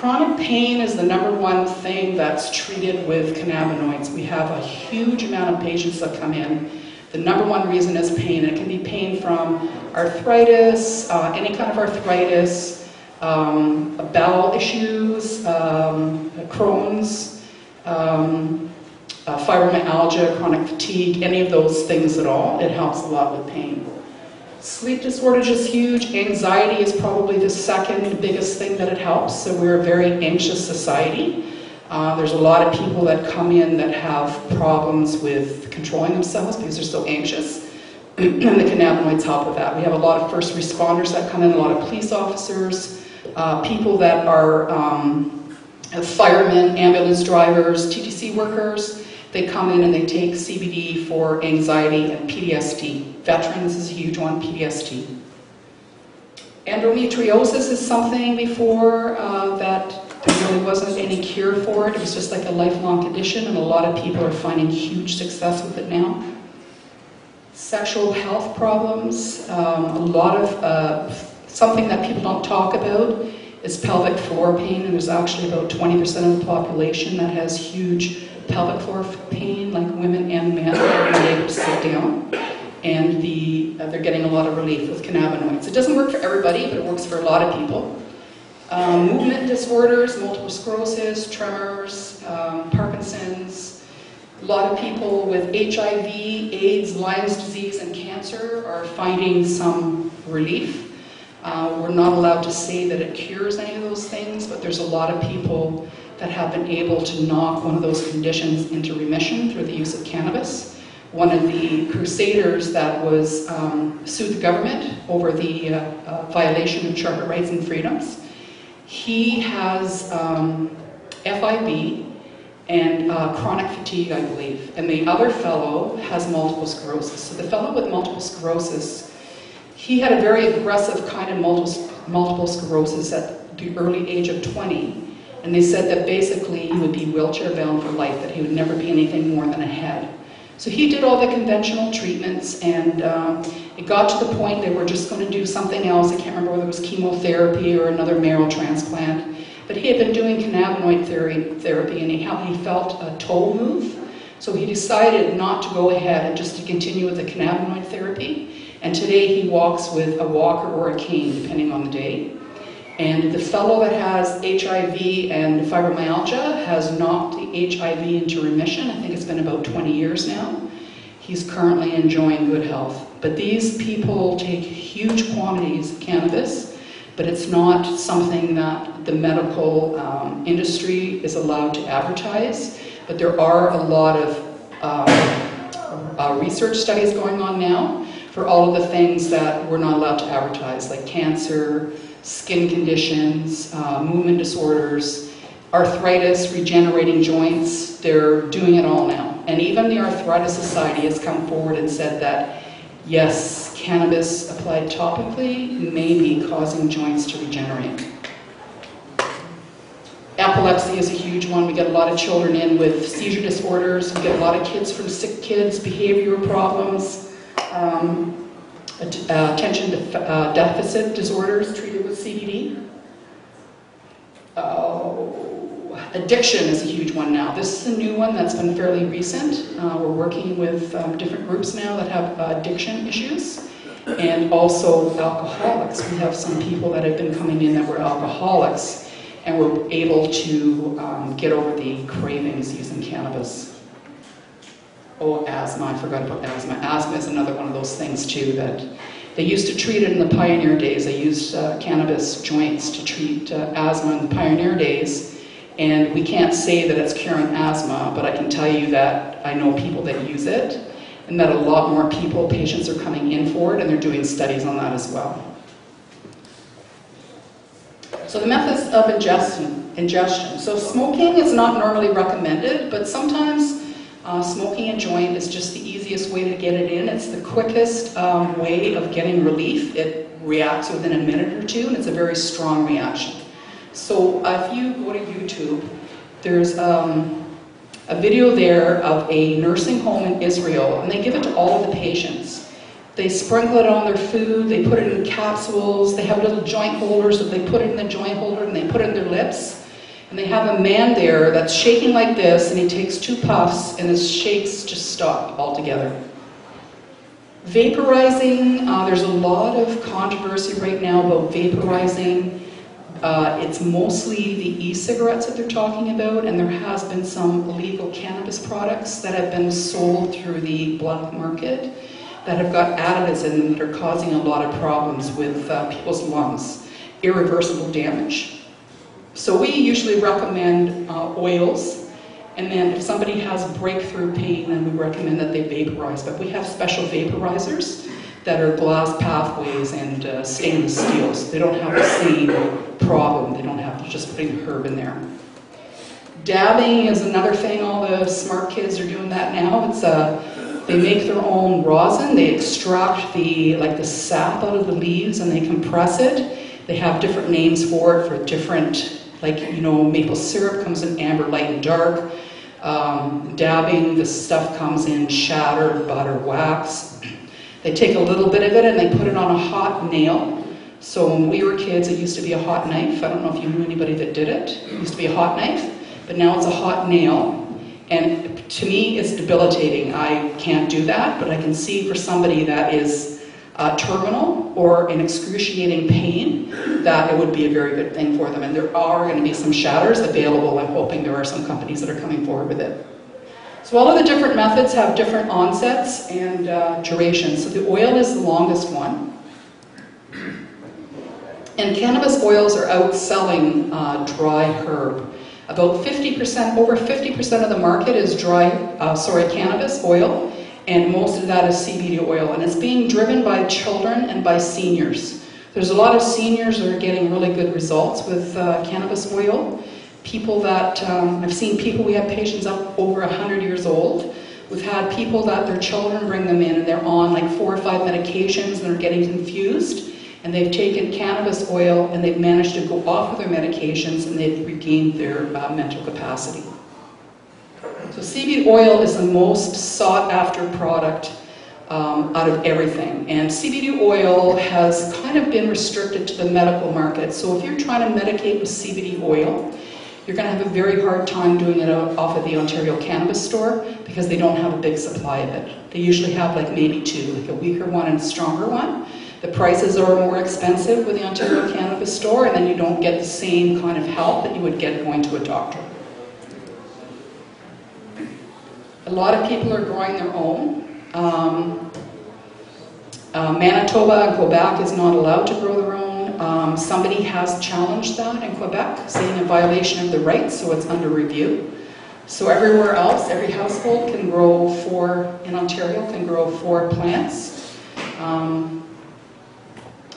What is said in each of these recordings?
Chronic pain is the #1 thing that's treated with cannabinoids. We have a huge amount of patients that come in. The #1 reason is pain. It can be pain from arthritis, any kind of arthritis, bowel issues, Crohn's, fibromyalgia, chronic fatigue, any of those things at all. It helps a lot with pain. Sleep disorders is huge. Anxiety is probably the second biggest thing that it helps. So we're a very anxious society. There's a lot of people that come in that have problems with controlling themselves because they're so anxious. And the cannabinoids help with that. We have a lot of first responders that come in, a lot of police officers, people that are firemen, ambulance drivers, TTC workers. They come in and they take CBD for anxiety and PTSD. Veterans is a huge one, PTSD. Endometriosis is something before that there really wasn't any cure for it. It was just like a lifelong condition, and a lot of people are finding huge success with it now. Sexual health problems, a lot of something that people don't talk about is pelvic floor pain, and there's actually about 20% of the population that has huge pelvic floor pain, like women and men are not able to sit down, and they're getting a lot of relief with cannabinoids. It doesn't work for everybody, but it works for a lot of people. Movement disorders, multiple sclerosis, tremors, Parkinson's. A lot of people with HIV, AIDS, Lyme's disease, and cancer are finding some relief. We're not allowed to say that it cures any of those things, but there's a lot of people that have been able to knock one of those conditions into remission through the use of cannabis. One of the crusaders that was sued the government over the violation of charter rights and freedoms, he has FIB and chronic fatigue, I believe. And the other fellow has multiple sclerosis. So the fellow with multiple sclerosis, he had a very aggressive kind of multiple sclerosis at the early age of 20. And they said that basically he would be wheelchair bound for life, that he would never be anything more than a head. So he did all the conventional treatments, and it got to the point they were just going to do something else. I can't remember whether it was chemotherapy or another marrow transplant. But he had been doing cannabinoid therapy, and he felt a toe move. So he decided not to go ahead and just to continue with the cannabinoid therapy. And today he walks with a walker or a cane, depending on the day. And the fellow that has HIV and fibromyalgia has knocked the HIV into remission. I think it's been about 20 years now. He's currently enjoying good health. But these people take huge quantities of cannabis, but it's not something that the medical industry is allowed to advertise. But there are a lot of research studies going on now for all of the things that we're not allowed to advertise, like cancer, skin conditions, movement disorders, arthritis, regenerating joints. They're doing it all now. And even the Arthritis Society has come forward and said that, yes, cannabis applied topically may be causing joints to regenerate. Epilepsy is a huge one. We get a lot of children in with seizure disorders. We get a lot of kids from sick kids, behavioral problems, attention deficit disorders treated with CBD. Addiction is a huge one now. This is a new one that's been fairly recent. We're working with different groups now that have addiction issues, and also alcoholics. We have some people that have been coming in that were alcoholics, and we're able to get over the cravings using cannabis. Oh, asthma, I forgot about asthma. Asthma is another one of those things too that they used to treat it in the pioneer days. They used cannabis joints to treat asthma in the pioneer days. And we can't say that it's curing asthma, but I can tell you that I know people that use it, and that a lot more patients are coming in for it, and they're doing studies on that as well. So the methods of ingestion. So smoking is not normally recommended, but sometimes smoking a joint is just the easiest way to get it in. It's the quickest way of getting relief. It reacts within a minute or two, and it's a very strong reaction. So if you go to YouTube, there's a video there of a nursing home in Israel, and they give it to all of the patients. They sprinkle it on their food, they put it in capsules, they have little joint holders that they put it in the joint holder and they put it in their lips. And they have a man there that's shaking like this, and he takes 2 puffs, and his shakes just stop altogether. Vaporizing, there's a lot of controversy right now about vaporizing. It's mostly the e-cigarettes that they're talking about, and there has been some illegal cannabis products that have been sold through the black market that have got additives in them that are causing a lot of problems with people's lungs, irreversible damage. So we usually recommend oils, and then if somebody has breakthrough pain, then we recommend that they vaporize. But we have special vaporizers that are glass pathways and stainless steel, so they don't have the same problem. They don't have to just putting the herb in there. Dabbing is another thing. All the smart kids are doing that now. It's they make their own rosin. They extract the sap out of the leaves and they compress it. They have different names for it, for different, maple syrup comes in amber, light, and dark. Dabbing, the stuff comes in shatter, butter, wax. They take a little bit of it and they put it on a hot nail. So when we were kids, it used to be a hot knife. I don't know if you knew anybody that did it. It used to be a hot knife, but now it's a hot nail. And to me, it's debilitating. I can't do that, but I can see for somebody that is terminal or in excruciating pain, that it would be a very good thing for them. And there are going to be some shatters available. I'm hoping there are some companies that are coming forward with it. So all of the different methods have different onsets and durations. So the oil is the longest one. And cannabis oils are outselling dry herb. About 50%, over 50% of the market is cannabis oil, and most of that is CBD oil, and it's being driven by children and by seniors. There's a lot of seniors that are getting really good results with cannabis oil. People that, I've seen people, we have patients up over 100 years old. We've had people that their children bring them in and they're on like 4 or 5 medications and they're getting confused. And they've taken cannabis oil and they've managed to go off of their medications and they've regained their mental capacity. So CBD oil is the most sought after product out of everything. And CBD oil has kind of been restricted to the medical market. So if you're trying to medicate with CBD oil, you're going to have a very hard time doing it off of the Ontario Cannabis Store because they don't have a big supply of it. They usually have like maybe 2, like a weaker one and a stronger one. The prices are more expensive with the Ontario Cannabis Store, and then you don't get the same kind of help that you would get going to a doctor. A lot of people are growing their own. Manitoba and Quebec is not allowed to grow their own. Somebody has challenged that in Quebec, saying a violation of the rights, so it's under review. So everywhere else, every household can grow 4, in Ontario, can grow 4 plants.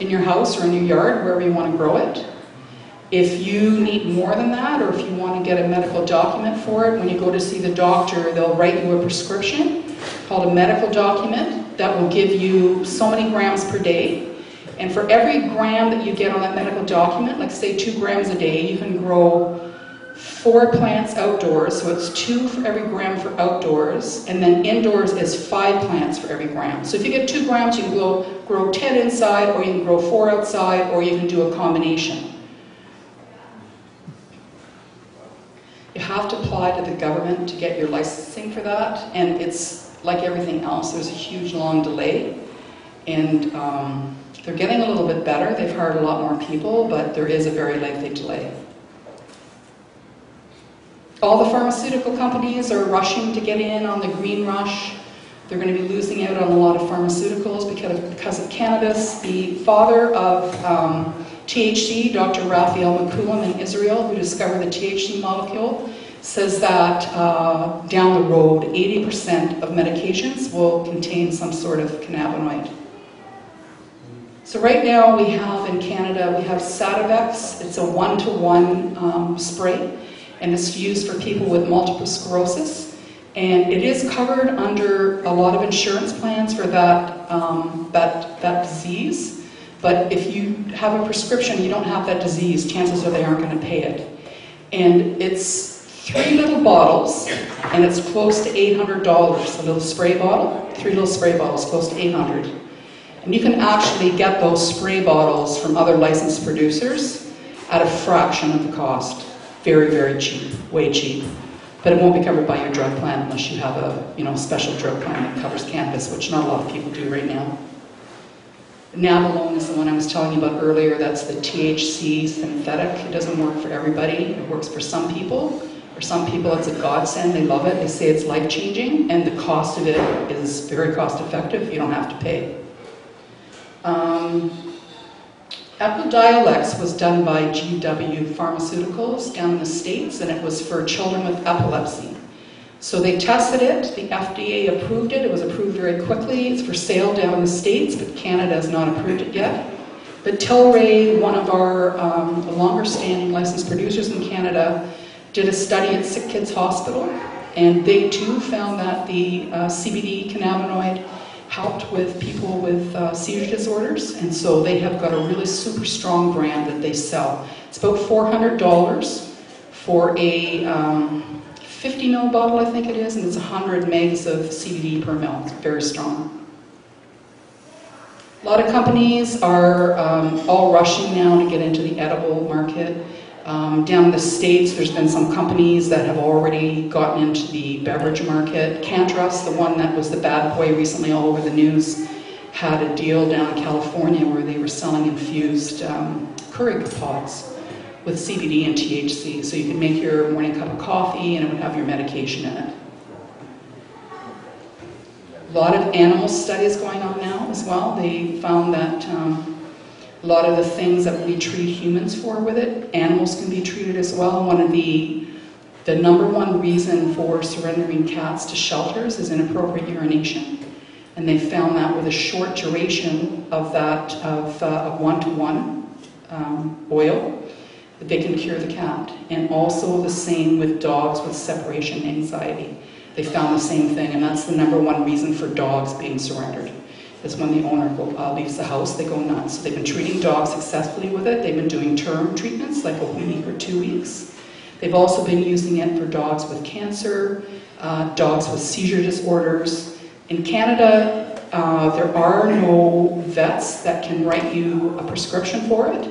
In your house or in your yard, wherever you want to grow it. If you need more than that, or if you want to get a medical document for it, when you go to see the doctor, they'll write you a prescription called a medical document that will give you so many grams per day. And for every gram that you get on that medical document, like say 2 grams a day, you can grow 4 plants outdoors, so it's 2 for every gram for outdoors, and then indoors is 5 plants for every gram. So if you get 2 grams, you can grow 10 inside, or you can grow 4 outside, or you can do a combination. You have to apply to the government to get your licensing for that, and it's like everything else, there's a huge long delay, and they're getting a little bit better. They've hired a lot more people, but there is a very lengthy delay. All the pharmaceutical companies are rushing to get in on the green rush. They're going to be losing out on a lot of pharmaceuticals because of cannabis. The father of THC, Dr. Raphael McCoolum in Israel, who discovered the THC molecule, says that down the road, 80% of medications will contain some sort of cannabinoid. So right now we have in Canada, we have Sativex. It's a 1-to-1 spray. And it's used for people with multiple sclerosis. And it is covered under a lot of insurance plans for that disease. But if you have a prescription, you don't have that disease, chances are they aren't going to pay it. And it's 3 little bottles, and it's close to $800. A little spray bottle, 3 little spray bottles, close to $800. And you can actually get those spray bottles from other licensed producers at a fraction of the cost. Very, very cheap, way cheap. But it won't be covered by your drug plan unless you have a special drug plan that covers cannabis, which not a lot of people do right now. Nabalone is the one I was telling you about earlier. That's the THC synthetic. It doesn't work for everybody. It works for some people. For some people, it's a godsend. They love it. They say it's life-changing, and the cost of it is very cost-effective. You don't have to pay. Epidiolex was done by GW Pharmaceuticals down in the States, and it was for children with epilepsy. So they tested it, the FDA approved it, it was approved very quickly. It's for sale down in the States, but Canada has not approved it yet. But Tilray, one of our longer-standing licensed producers in Canada, did a study at Sick Kids Hospital, and they too found that the CBD cannabinoid helped with people with seizure disorders, and so they have got a really super strong brand that they sell. It's about $400 for a 50 ml bottle, I think it is, and it's 100 megs of CBD per ml. It's very strong. A lot of companies are all rushing now to get into the edible market. Down in the States, there's been some companies that have already gotten into the beverage market. Cannabis, the one that was the bad boy recently all over the news, had a deal down in California where they were selling infused curry pods with CBD and THC. So you could make your morning cup of coffee and it would have your medication in it. A lot of animal studies going on now as well. They found that a lot of the things that we treat humans for with it, animals can be treated as well. One of the number one reason for surrendering cats to shelters is inappropriate urination. And they found that with a short duration of that, of one-to-one oil, that they can cure the cat. And also the same with dogs with separation anxiety. They found the same thing, and that's the number one reason for dogs being surrendered. Is when the owner leaves the house, they go nuts. So they've been treating dogs successfully with it. They've been doing term treatments, like a week or 2 weeks. They've also been using it for dogs with cancer, dogs with seizure disorders. In Canada, there are no vets that can write you a prescription for it,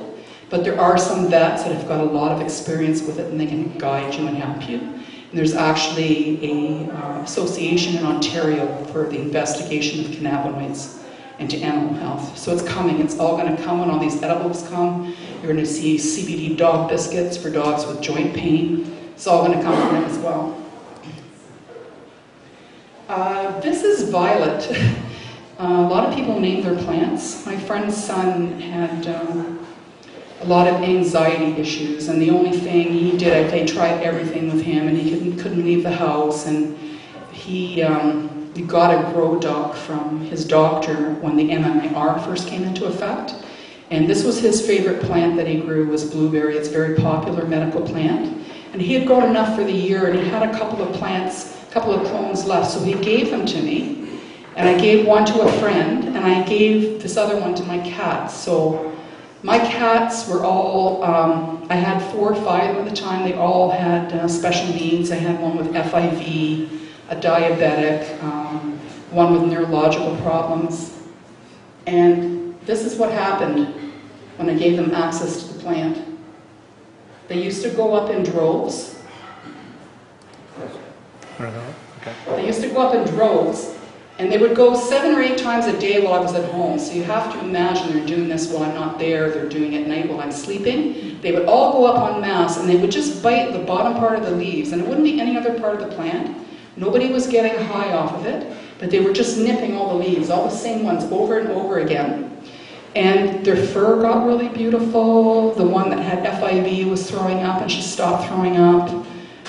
but there are some vets that have got a lot of experience with it and they can guide you and help you. And there's actually an association in Ontario for the investigation of cannabinoids into animal health. So it's coming, it's all going to come when all these edibles come. You're going to see CBD dog biscuits for dogs with joint pain. It's all going to come from it as well. This is violet. A lot of people name their plants. My friend's son had a lot of anxiety issues, and the only thing he did, they tried everything with him, and he couldn't leave the house, and he got a grow doc from his doctor when the MMR first came into effect, and this was his favorite plant that he grew was blueberry. It's a very popular medical plant, and he had grown enough for the year, and he had a couple of plants, a couple of clones left, so he gave them to me, and I gave one to a friend, and I gave this other one to my cats. So my cats were all, I had 4 or 5 at the time. They all had special needs. I had one with FIV, a diabetic, one with neurological problems. And this is what happened when I gave them access to the plant. They used to go up in droves. Okay. They used to go up in droves, and they would go 7 or 8 times a day while I was at home. So you have to imagine they're doing this while I'm not there. They're doing it at night while I'm sleeping. They would all go up en masse, and they would just bite the bottom part of the leaves, and it wouldn't be any other part of the plant. Nobody was getting high off of it, but they were just nipping all the leaves, all the same ones, over and over again. And their fur got really beautiful. The one that had FIV was throwing up, and she stopped throwing up.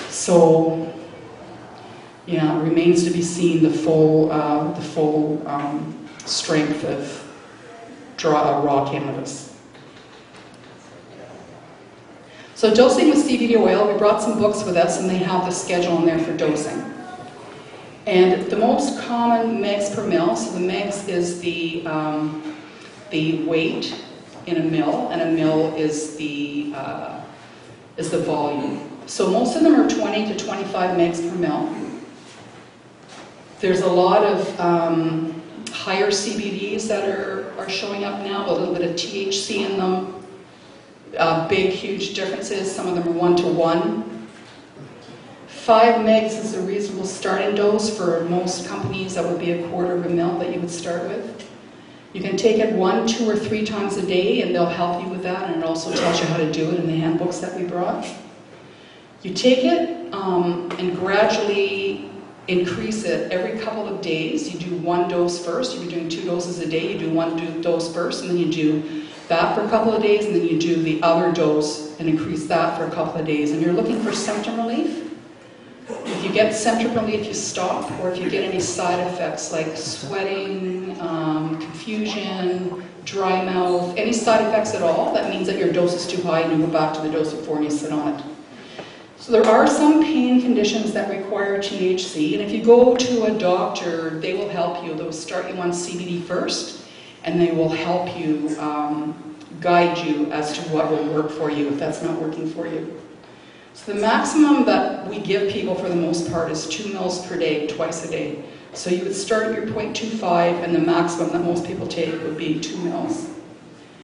So, yeah, it remains to be seen the full strength of raw cannabis. So dosing with CBD oil, we brought some books with us, and they have the schedule in there for dosing. And the most common megs per mil, so the megs is the weight in a mil, and a mil is the volume. So most of them are 20 to 25 megs per mil. There's a lot of higher CBDs that are showing up now, a little bit of THC in them. Big, huge differences. Some of them are 1-to-1. 5 megs is a reasonable starting dose for most companies. That would be 1/4 of a mil that you would start with. You can take it 1, 2, or 3 times a day, and they'll help you with that, and it also tells you how to do it in the handbooks that we brought. You take it and gradually increase it every couple of days. You do 1 dose first. You're doing 2 doses a day. You do 1 dose first, and then you do that for a couple of days, and then you do the other dose and increase that for a couple of days. And you're looking for symptom relief. If you get symptom relief, you stop, or if you get any side effects like sweating, confusion, dry mouth, any side effects at all, that means that your dose is too high and you go back to the dose before and you sit on it. So there are some pain conditions that require THC, and if you go to a doctor, they will help you. They'll start you on CBD first, and they will help you, guide you as to what will work for you if that's not working for you. So the maximum that we give people for the most part is 2 mils per day, twice a day. So you would start at your 0.25, and the maximum that most people take would be 2 mils.